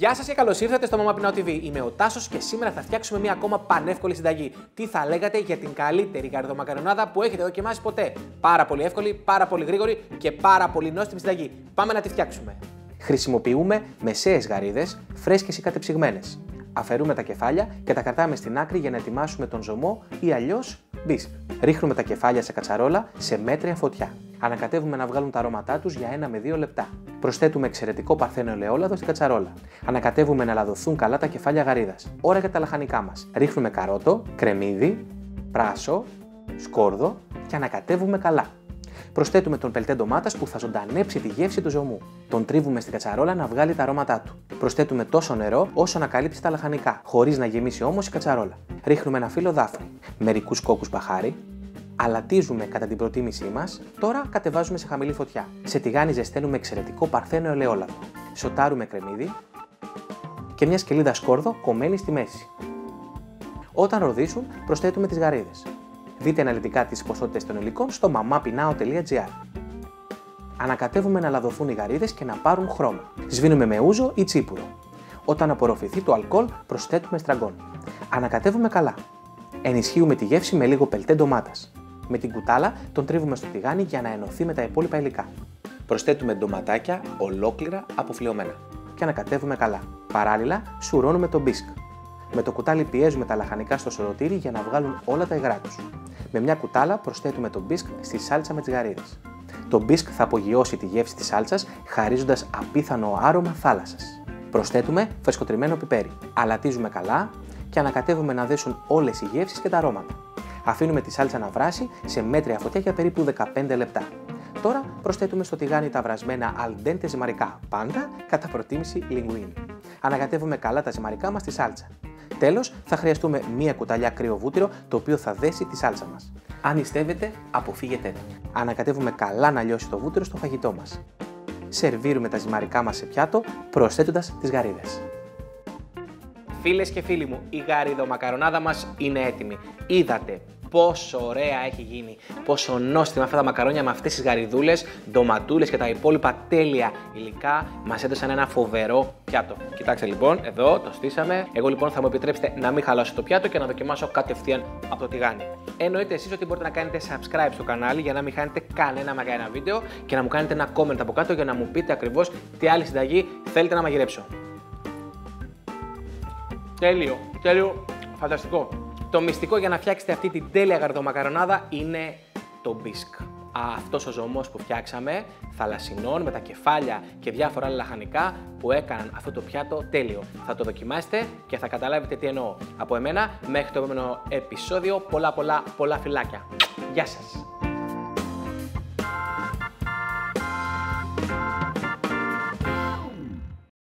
Γεια σας και καλώς ήρθατε στο Mama Pinao TV. Είμαι ο Τάσος και σήμερα θα φτιάξουμε μια ακόμα πανεύκολη συνταγή. Τι θα λέγατε για την καλύτερη γαριδομακαρονάδα που έχετε δοκιμάσει ποτέ? Πάρα πολύ εύκολη, πάρα πολύ γρήγορη και πάρα πολύ νόστιμη συνταγή. Πάμε να τη φτιάξουμε. Χρησιμοποιούμε μεσαίες γαρίδες, φρέσκες ή κατεψυγμένες. Αφαιρούμε τα κεφάλια και τα κρατάμε στην άκρη για να ετοιμάσουμε τον ζωμό ή αλλιώς μπισκ. Ρίχνουμε τα κεφάλια σε κατσαρόλα σε μέτρια φωτιά. Ανακατεύουμε να βγάλουν τα αρώματά τους για 1 με 2 λεπτά. Προσθέτουμε εξαιρετικό παρθένο ελαιόλαδο στην κατσαρόλα. Ανακατεύουμε να λαδωθούν καλά τα κεφάλια γαρίδας. Ώρα για τα λαχανικά μας. Ρίχνουμε καρότο, κρεμμύδι, πράσο, σκόρδο και ανακατεύουμε καλά. Προσθέτουμε τον πελτέ ντομάτας που θα ζωντανέψει τη γεύση του ζωμού. Τον τρίβουμε στην κατσαρόλα να βγάλει τα αρώματά του. Προσθέτουμε τόσο νερό όσο να καλύψει τα λαχανικά, χωρίς να γεμίσει όμως η κατσαρόλα. Ρίχνουμε ένα φύλλο δάφνη, μερικούς κόκκους μπαχάρι. Αλατίζουμε κατά την προτίμησή μας, τώρα κατεβάζουμε σε χαμηλή φωτιά. Σε τηγάνι ζεσταίνουμε εξαιρετικό παρθένο ελαιόλαδο. Σοτάρουμε κρεμμύδι και μια σκελίδα σκόρδο κομμένη στη μέση. Όταν ροδίσουν, προσθέτουμε τις γαρίδες. Δείτε αναλυτικά τις ποσότητες των υλικών στο mamapinao.gr. Ανακατεύουμε να λαδωθούν οι γαρίδες και να πάρουν χρώμα. Σβήνουμε με ούζο ή τσίπουρο. Όταν απορροφηθεί το αλκοόλ, προσθέτουμε στραγκόν. Ανακατεύουμε καλά. Ενισχύουμε τη γεύση με λίγο πελτέ ντομάτας. Με την κουτάλα τον τρίβουμε στο τηγάνι για να ενωθεί με τα υπόλοιπα υλικά. Προσθέτουμε ντοματάκια ολόκληρα αποφλιωμένα και ανακατεύουμε καλά. Παράλληλα, σουρώνουμε το μπισκ. Με το κουτάλι πιέζουμε τα λαχανικά στο σωρωτήρι για να βγάλουν όλα τα υγρά τους. Με μια κουτάλα προσθέτουμε το μπισκ στη σάλτσα με τις γαρίδες. Το μπισκ θα απογειώσει τη γεύση της σάλτσας, χαρίζοντας απίθανο άρωμα θάλασσας. Προσθέτουμε φρεσκοτριμμένο πιπέρι. Αλατίζουμε καλά και ανακατεύουμε να δέσουν όλες οι γεύσεις και τα αρώματα. Αφήνουμε τη σάλτσα να βράσει σε μέτρια φωτιά για περίπου 15 λεπτά. Τώρα προσθέτουμε στο τηγάνι τα βρασμένα al dente ζυμαρικά, πάντα κατά προτίμηση linguine. Ανακατεύουμε καλά τα ζυμαρικά μας στη σάλτσα. Τέλος, θα χρειαστούμε μία κουταλιά κρύο βούτυρο, το οποίο θα δέσει τη σάλτσα μας. Αν νηστεύετε, αποφύγετε το. Ανακατεύουμε καλά να λιώσει το βούτυρο στο φαγητό μας. Σερβίρουμε τα ζυμαρικά μας σε πιάτο, προσθέτοντας τις γαρίδες. Φίλες και φίλοι μου, η γαριδομακαρονάδα μας είναι έτοιμη. Είδατε πόσο ωραία έχει γίνει, πόσο νόστιμα αυτά τα μακαρόνια με αυτές τις γαριδούλες, ντοματούλες και τα υπόλοιπα τέλεια υλικά μας έδωσαν ένα φοβερό πιάτο. Κοιτάξτε λοιπόν, εδώ το στήσαμε. Εγώ λοιπόν θα μου επιτρέψετε να μην χαλάσω το πιάτο και να δοκιμάσω κατευθείαν από το τηγάνι. Εννοείται εσείς ότι μπορείτε να κάνετε subscribe στο κανάλι για να μην χάνετε κανένα βίντεο και να μου κάνετε ένα comment από κάτω για να μου πείτε ακριβώς τι άλλη συνταγή θέλετε να μαγειρέψω. Τέλειο, φανταστικό. Το μυστικό για να φτιάξετε αυτή την τέλεια γαριδομακαρονάδα είναι το μπισκ. Αυτός ο ζωμός που φτιάξαμε, θαλασσινών με τα κεφάλια και διάφορα άλλα λαχανικά που έκαναν αυτό το πιάτο τέλειο. Θα το δοκιμάσετε και θα καταλάβετε τι εννοώ. Από εμένα μέχρι το επόμενο επεισόδιο, πολλά φιλάκια. Γεια σας!